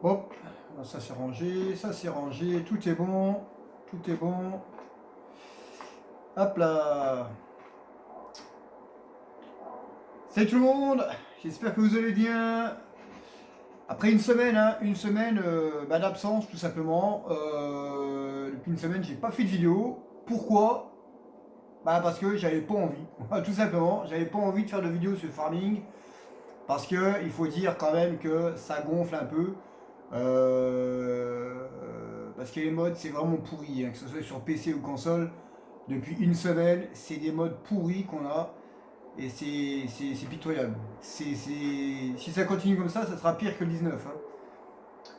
Hop, ça c'est rangé, tout est bon, tout est bon. Hop là. Salut tout le monde, j'espère que vous allez bien. Après une semaine d'absence tout simplement. Depuis une semaine, j'ai pas fait de vidéo. Pourquoi? Bah parce que j'avais pas envie. Tout simplement, j'avais pas envie de faire de vidéo sur le farming. Parce que il faut dire quand même que ça gonfle un peu. Parce que les mods c'est vraiment pourri, hein, que ce soit sur PC ou console. Depuis une semaine, c'est des mods pourris qu'on a. Et c'est pitoyable. Si ça continue comme ça sera pire que le 19. Hein.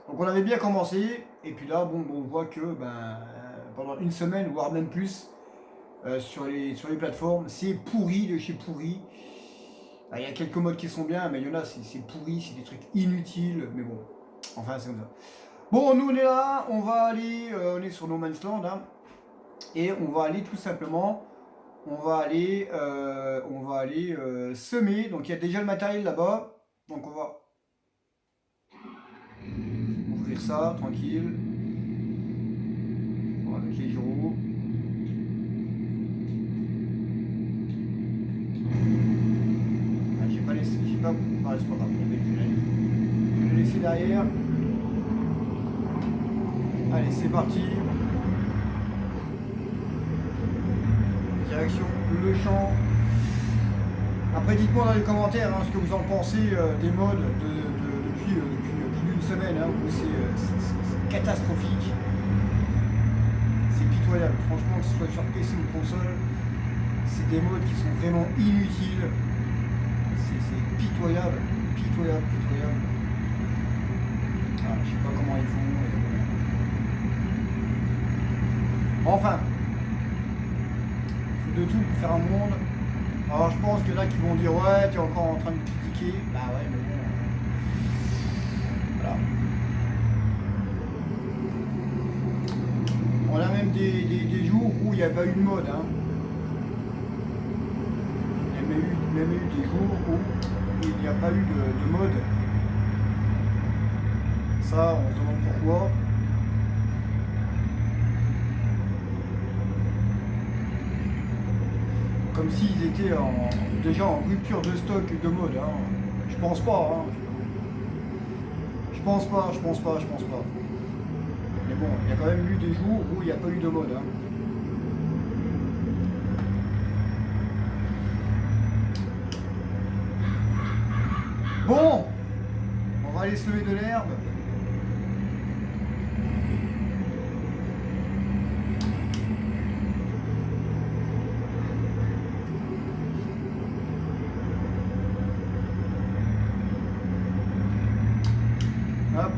Donc on avait bien commencé, et puis là, bon, on voit que pendant une semaine, voire même plus, sur les plateformes, c'est pourri de chez pourri. Il y a quelques modes qui sont bien, mais il y en a, c'est pourri, c'est des trucs inutiles, mais bon, enfin c'est comme ça. Bon, nous on est là, on va aller, on est sur No Man's Land, hein, et on va aller tout simplement, semer. Donc il y a déjà le matériel là-bas, donc on va ouvrir ça tranquille. On va mettre les gyros. Ah, j'ai pas laissé, j'ai pas. Ah, c'est pas grave, je vais le laisser derrière. Allez, c'est parti. Direction le champ. Après, dites-moi dans les commentaires ce que vous en pensez des mods depuis plus d'une semaine, où c'est catastrophique. C'est pitoyable. Franchement, que ce soit sur PC ou console, c'est des mods qui sont vraiment inutiles. C'est pitoyable. Pitoyable, pitoyable. Ah, je sais pas comment ils font. Enfin, il faut de tout pour faire un monde. Alors je pense qu'il y en a qui vont dire ouais, tu es encore en train de critiquer. Bah ouais, mais bon. Voilà. On a même des jours où il n'y a pas eu de mode. Hein. Il y a même eu des jours où il n'y a pas eu de mode. Ça, on se demande pourquoi. Comme s'ils étaient déjà en rupture de stock de mode. Hein. Je pense pas. Hein. Je pense pas. Mais bon, il y a quand même eu des jours où il n'y a pas eu de mode. Hein. Bon, on va aller semer de l'herbe. Hop.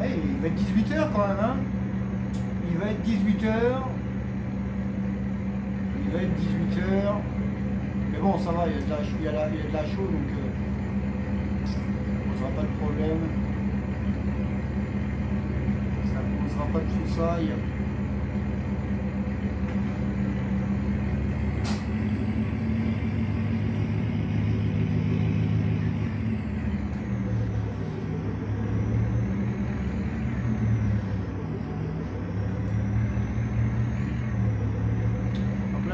Hey, il va être 18h quand même, hein. Il va être 18h. Il va être 18h. Mais bon, ça va, il y a de la chaux, donc ça posera pas de problème. Ça ne posera pas de soussailles.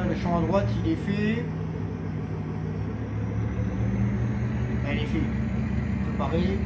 Le champ à droite il est fait. Elle est fait. Préparé.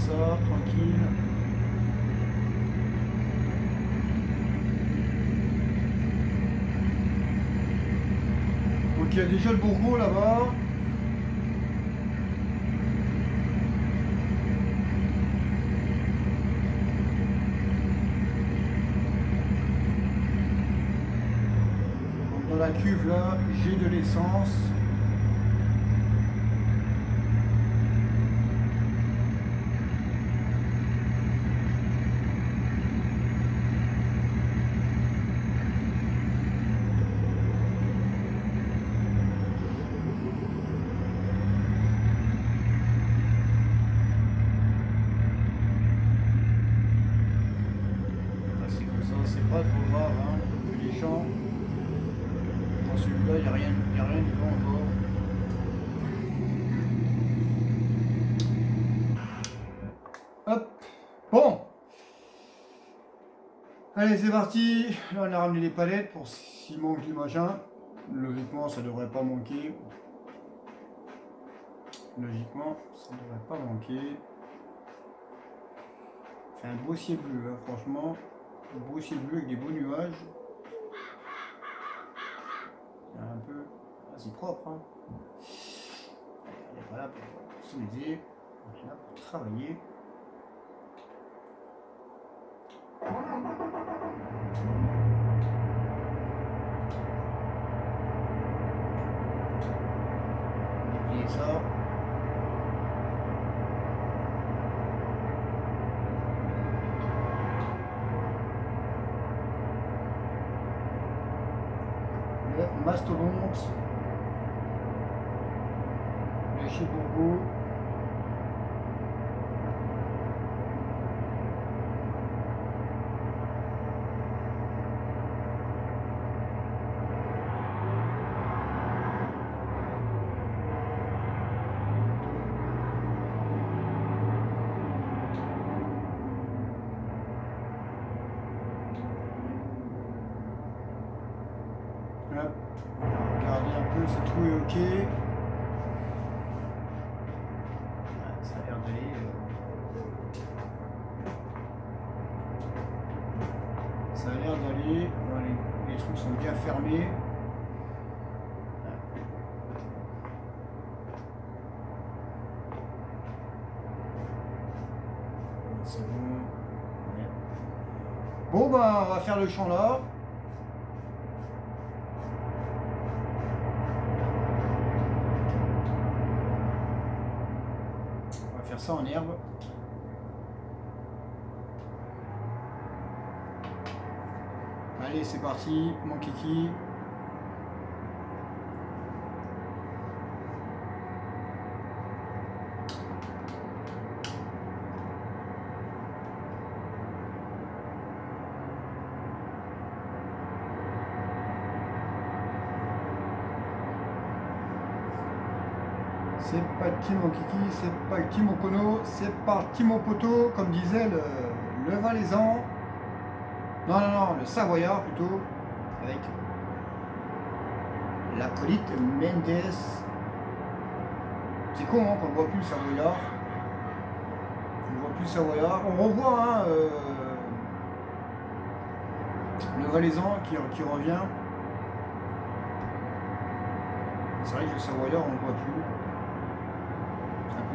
Tranquille. Donc il y a déjà le bourreau là-bas. dans la cuve là, j'ai de l'essence. C'est comme ça, c'est pas trop grave, hein. Les champs, dans celui-là, il n'y a rien dedans encore. Hop, bon. Allez, c'est parti. Là, on a ramené les palettes pour s'il manque du machin. Logiquement, ça devrait pas manquer. Logiquement, ça devrait pas manquer. C'est un beau ciel bleu, hein, franchement. Un beau ciel bleu avec des beaux nuages. Un peu assez propre. Hein. On n'est pas là pour s'amuser, on est là pour travailler. Déplier ça. Le mastodonte. Le chibourgo. Hop, on va regarder un peu si tout est ok. Ça a l'air d'aller. Ça a l'air d'aller. Les trous sont bien fermés. C'est bon. Ouais. Bon, bah, on va faire le champ là. Ça en herbe. Allez, c'est parti, mon kiki. C'est parti mon kiki, c'est parti mon kono, c'est parti mon poteau, comme disait le Valaisan. Non, le Savoyard plutôt, avec l'acolyte Mendes. C'est con hein, qu'on ne voit plus le Savoyard. On ne voit plus le Savoyard. On revoit hein, le Valaisan qui revient. C'est vrai que le Savoyard on ne le voit plus.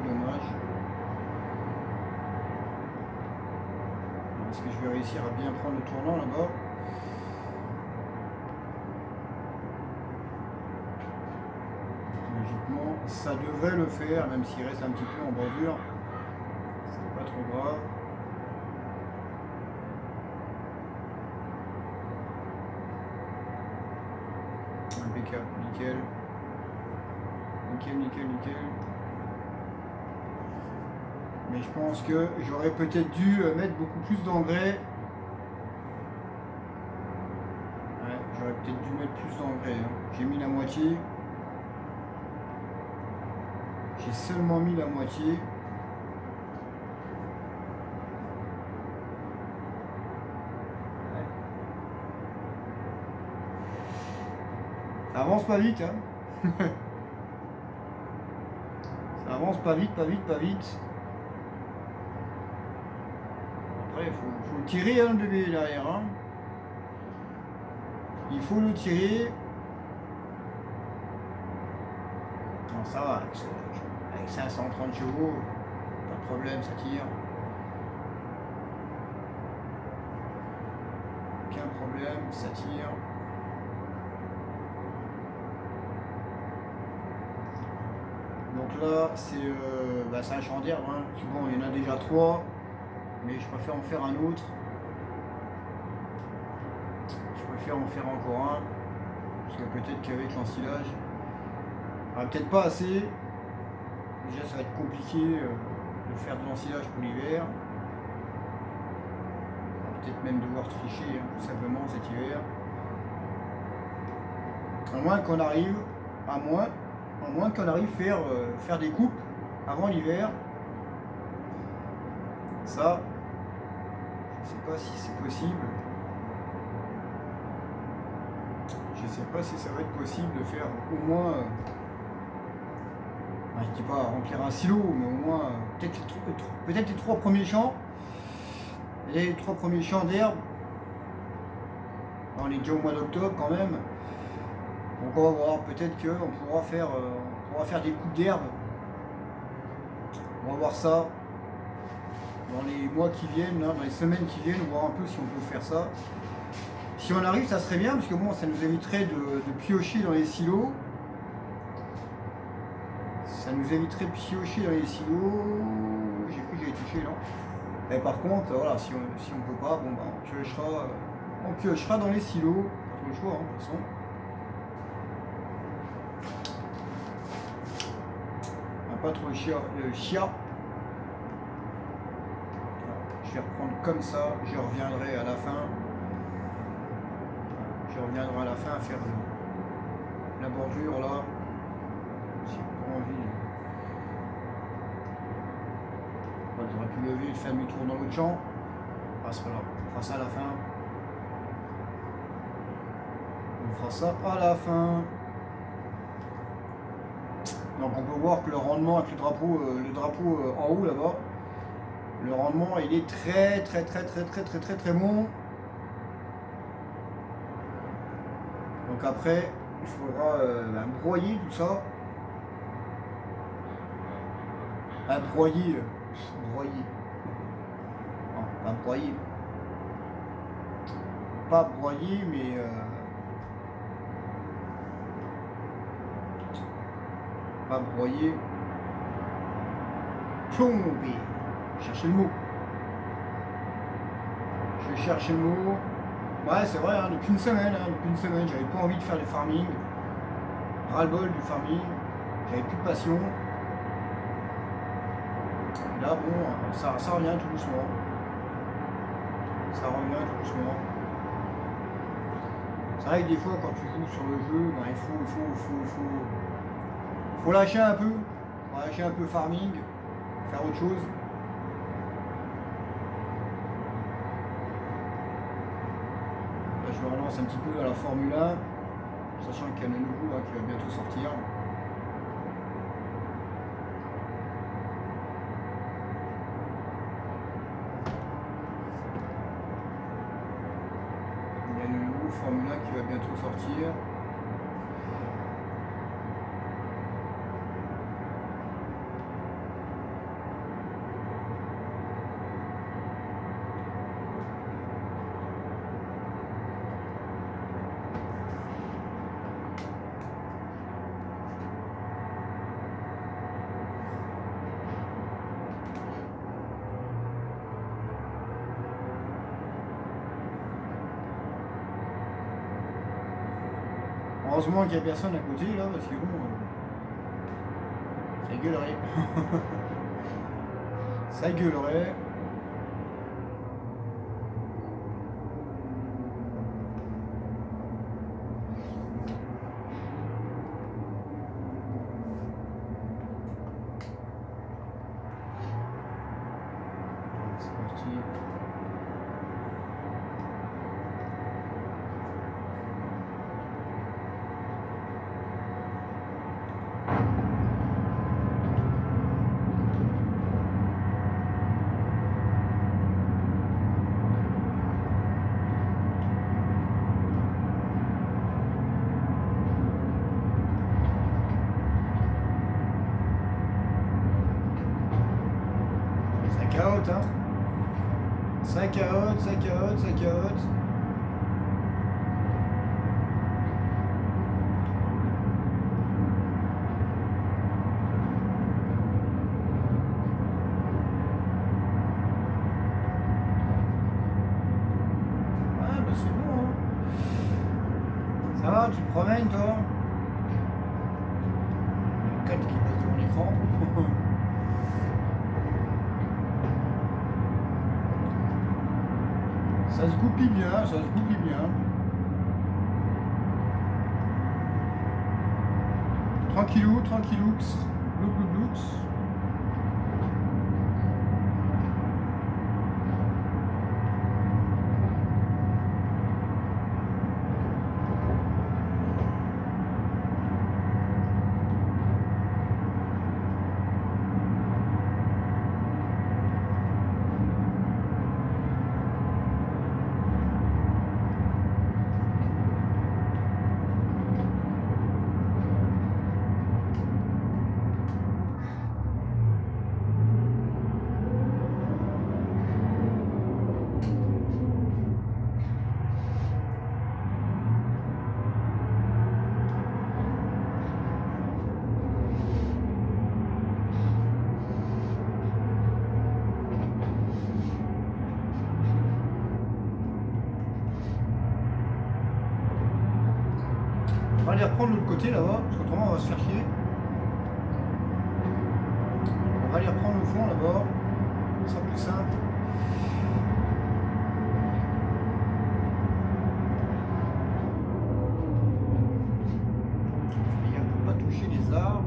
Dommage. Est-ce que je vais réussir à bien prendre le tournant là-bas? Logiquement, ça devrait le faire, même s'il reste un petit peu en bordure. C'est pas trop grave. Impeccable, nickel. Nickel. Mais je pense que j'aurais peut-être dû mettre beaucoup plus d'engrais. Ouais, j'aurais peut-être dû mettre plus d'engrais. Hein. J'ai mis la moitié. J'ai seulement mis la moitié. Ouais. Ça avance pas vite. Hein. Ça avance pas vite. Après, il faut le tirer, hein, le bébé derrière. Hein. Il faut le tirer. Non, ça va, avec 530 chevaux, pas de problème, ça tire. Aucun problème, ça tire. là, c'est un champ d'herbe. Hein. Bon, il y en a déjà 3, mais je préfère en faire un autre. Je préfère en faire encore un, parce que peut-être qu'avec l'ensilage, il n'y aura peut-être pas assez. Déjà, ça va être compliqué de faire de l'ensilage pour l'hiver. Peut-être même devoir tricher, hein, tout simplement, cet hiver. À moins qu'on arrive, à moins qu'on arrive faire des coupes avant l'hiver. Ça, je sais pas si c'est possible. Je sais pas si ça va être possible de faire au moins, je dis pas remplir un silo, mais au moins peut-être les 3 premiers champs. Les 3 premiers champs d'herbe. On est déjà au mois d'octobre quand même. Donc on va voir, peut-être qu'on pourra faire des coupes d'herbe. On va voir ça dans les mois qui viennent, là, dans les semaines qui viennent, voir un peu si on peut faire ça. Si on arrive, ça serait bien, parce que bon, ça nous éviterait de piocher dans les silos. Ça nous éviterait de piocher dans les silos. J'ai cru que j'avais touché, non. Et par contre, voilà, si on peut pas, bon bah, on piochera dans les silos. Pas trop le choix, hein, de toute façon. On n'a pas trop le chia. Je vais reprendre comme ça, je reviendrai à la fin. Je reviendrai à la fin à faire la bordure là. J'ai pas envie. J'aurais pu lever et faire demi-tour dans l'autre champ. Ah, c'est pas grave, on fera ça à la fin. On fera ça à la fin. Donc on peut voir que le rendement avec le drapeau en haut là-bas, le rendement il est très bon. Donc après, il faudra broyer tout ça. Broyer. Non, pas broyer. Pas broyer, mais pas broyer. Plomber. Chercher le mot. Je vais chercher le mot. Ouais, c'est vrai, hein, depuis une semaine, j'avais pas envie de faire du farming. Ras-le-bol du farming. J'avais plus de passion. Là, bon, ça revient tout doucement. Ça revient tout doucement. C'est vrai que des fois, quand tu joues sur le jeu, ben, il faut lâcher un peu. Faut lâcher un peu farming, faire autre chose. Là, je me relance un petit peu à la Formule 1, sachant qu'il y a le nouveau qui va bientôt sortir. Formule 1 qui va bientôt sortir. Heureusement qu'il n'y a personne à côté là, parce que bon, ça gueulerait. Ça gueulerait. C'est parti. Carotte, hein. Ça carotte. Ça va, tu te promènes toi? 4 qui passe devant l'écran. Ça se goupille bien, ça se goupille bien. Tranquillou, tranquillou, look, look, looks. On va aller reprendre l'autre côté là-bas, parce qu'autrement on va se faire chier. On va aller reprendre le fond là-bas, ça sera plus simple. Et on ne peut pas toucher les arbres.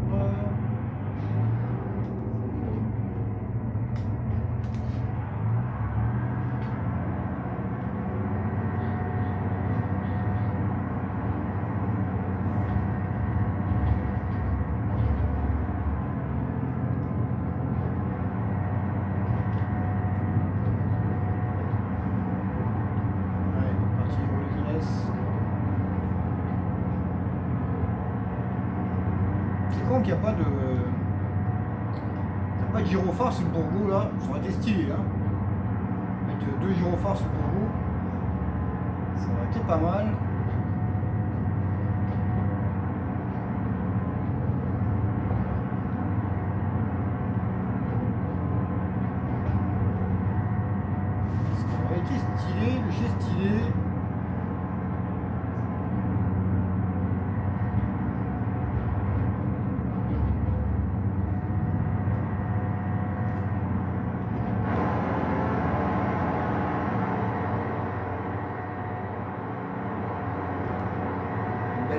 Qu'il n'y a pas de gyrophare sur le Bourgoult là, ça aurait été stylé hein. Mettre 2 gyrophares sur le Bourgoult, ça aurait été pas mal. Ça aurait été stylé, le chez stylé.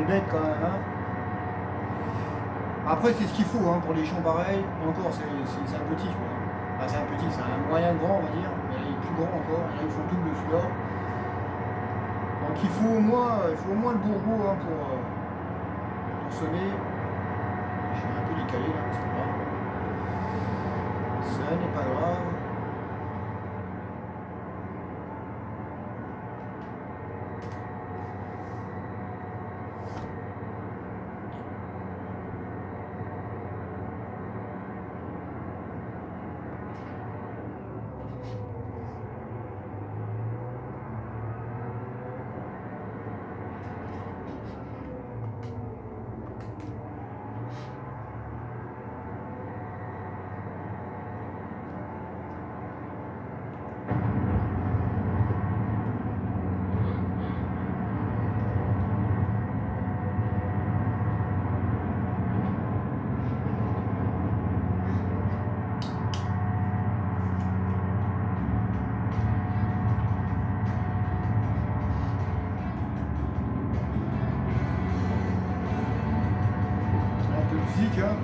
Bête quand même hein. Après c'est ce qu'il faut hein, pour les champs pareils. Et encore c'est un petit quoi. Enfin, c'est un petit, c'est un moyen grand on va dire, mais il est plus grand encore, il y en a qui font double celui-là. Donc il faut au moins le Bourgoult hein, pour semer. Je suis un peu décalé là, c'est pas grave. Ça n'est pas grave. Musique hein.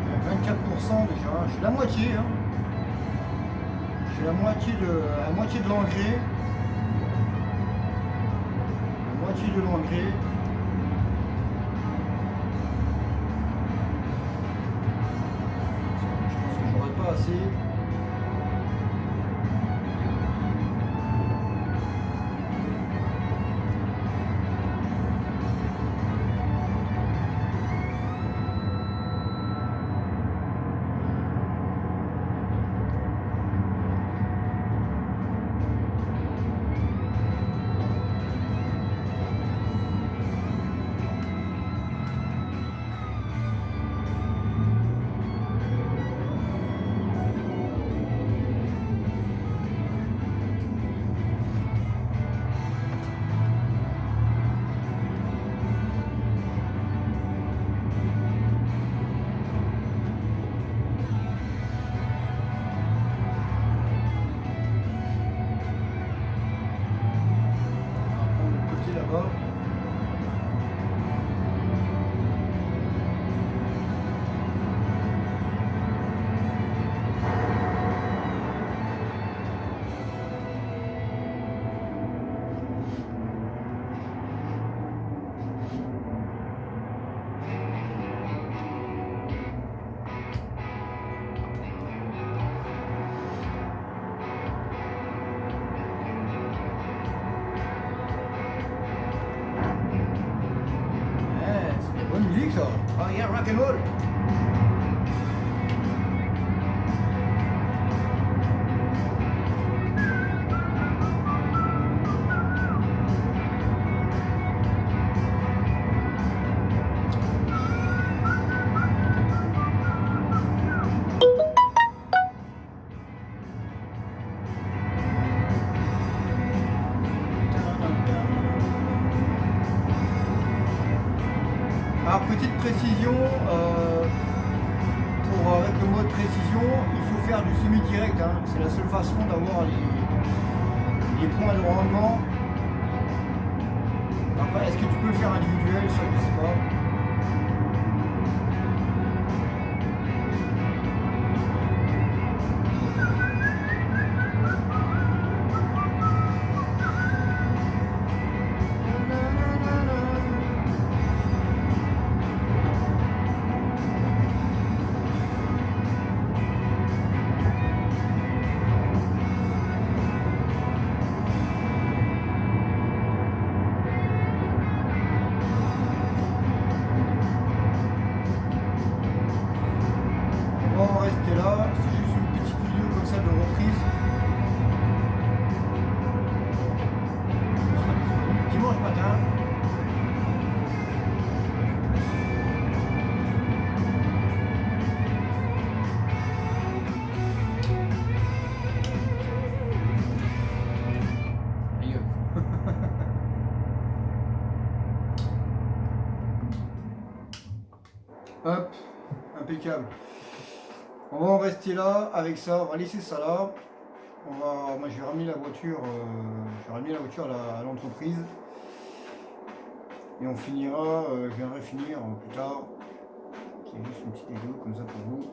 Il y a 24% déjà, je suis la moitié hein. Je suis à moitié de l'engrais. La moitié de l'engrais. Je pense que j'aurais pas assez. rock'n'roll. Alors petite précision, avec le mode précision, il faut faire du semi-direct, hein. C'est la seule façon d'avoir les points de rendement. Après, est-ce que tu peux le faire individuel? Ça, je sais pas. On va en rester là, c'est juste une petite vidéo comme ça de reprise. Dimanche matin. Aïe. Hop, impeccable. On va en rester là avec ça, on va laisser ça là. Moi je vais ramener la voiture, à l'entreprise. Et on finira, je viendrai finir plus tard. C'est juste une petite vidéo comme ça pour vous.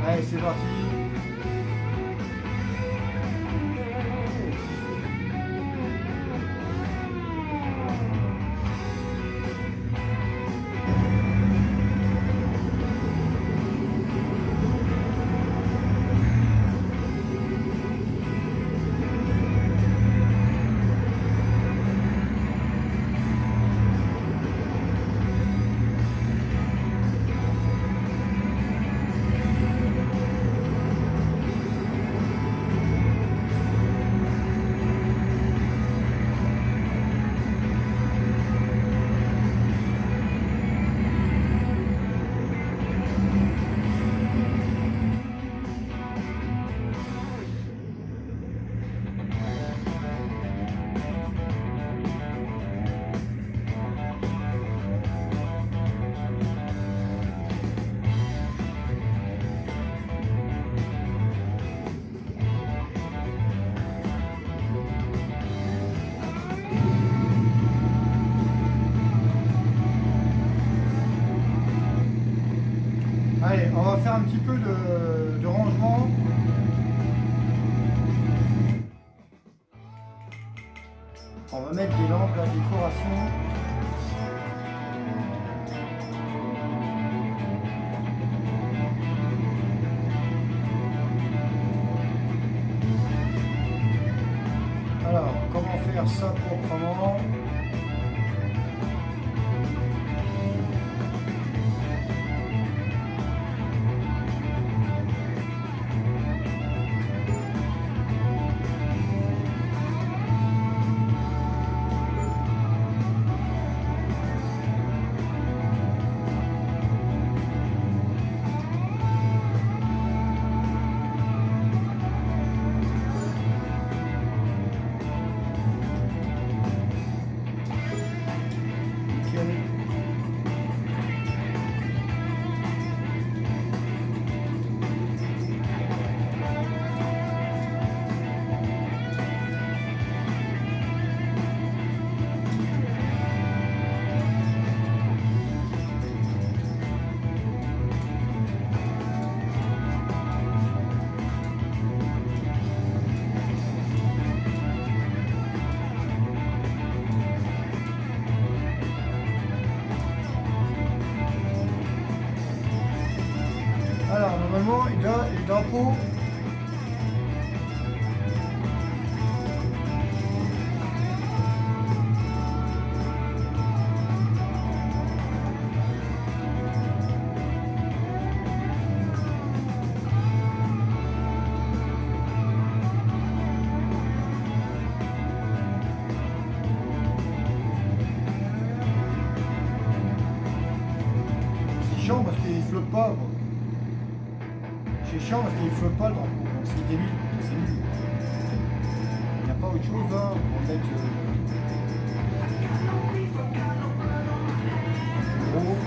Allez, c'est parti. Allez, on va faire un petit peu de rangement. On va mettre des lampes, la décoration. Alors, comment faire ça proprement? Alors normalement les drapeaux pas, quoi. C'est chiant parce qu'il flotte pas le drapeau, donc c'est débile, c'est nul. Il n'y a pas autre chose là pour mettre gros.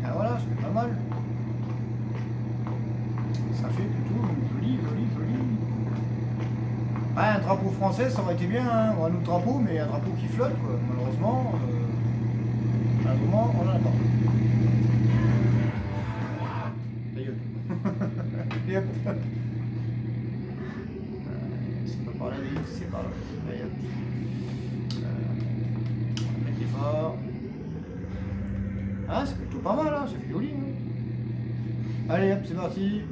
Ah voilà, c'est pas mal. Ça fait plutôt joli. Ah, un drapeau français, ça aurait été bien, hein. On a notre drapeau, mais un drapeau qui flotte, quoi. Malheureusement, à un moment, on en a pas. Ta gueule. Et hop. C'est pas par là, c'est par là. Allez, hop. On va mettre l'effort. Ah, c'est plutôt pas mal, hein. Ça fait joli, hein. Allez, hop, c'est parti. Hein.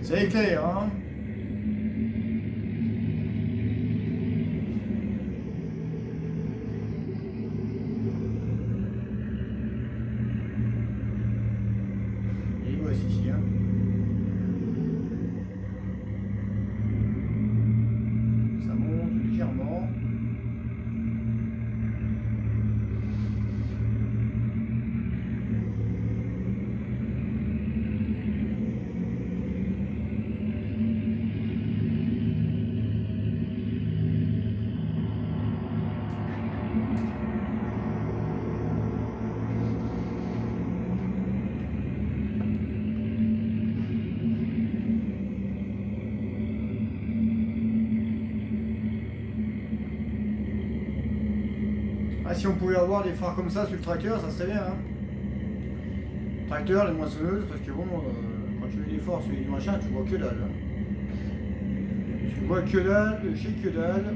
C'est clair, hein. Et voici ici, hein. Ça monte légèrement. Ah, si on pouvait avoir des phares comme ça sur le tracteur, ça serait bien, hein. Tracteur, les moissonneuses, parce que bon, quand tu mets l'effort sur les machins, tu vois que dalle. Tu vois que dalle, chez que dalle.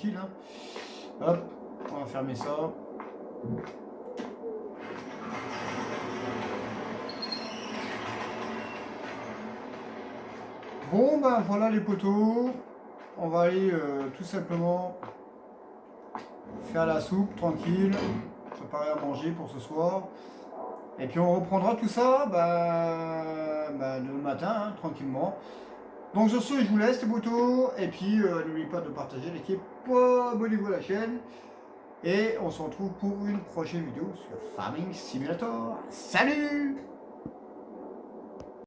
tranquille. Hein. Hop, on va fermer ça. Bon ben voilà les poteaux, on va aller tout simplement faire la soupe tranquille, préparer à manger pour ce soir. Et puis on reprendra tout ça le matin, hein, tranquillement. Donc sur ce, je vous laisse les poteaux, et puis n'oubliez pas de partager l'équipe, abonnez-vous à la chaîne, et on se retrouve pour une prochaine vidéo sur Farming Simulator. Salut!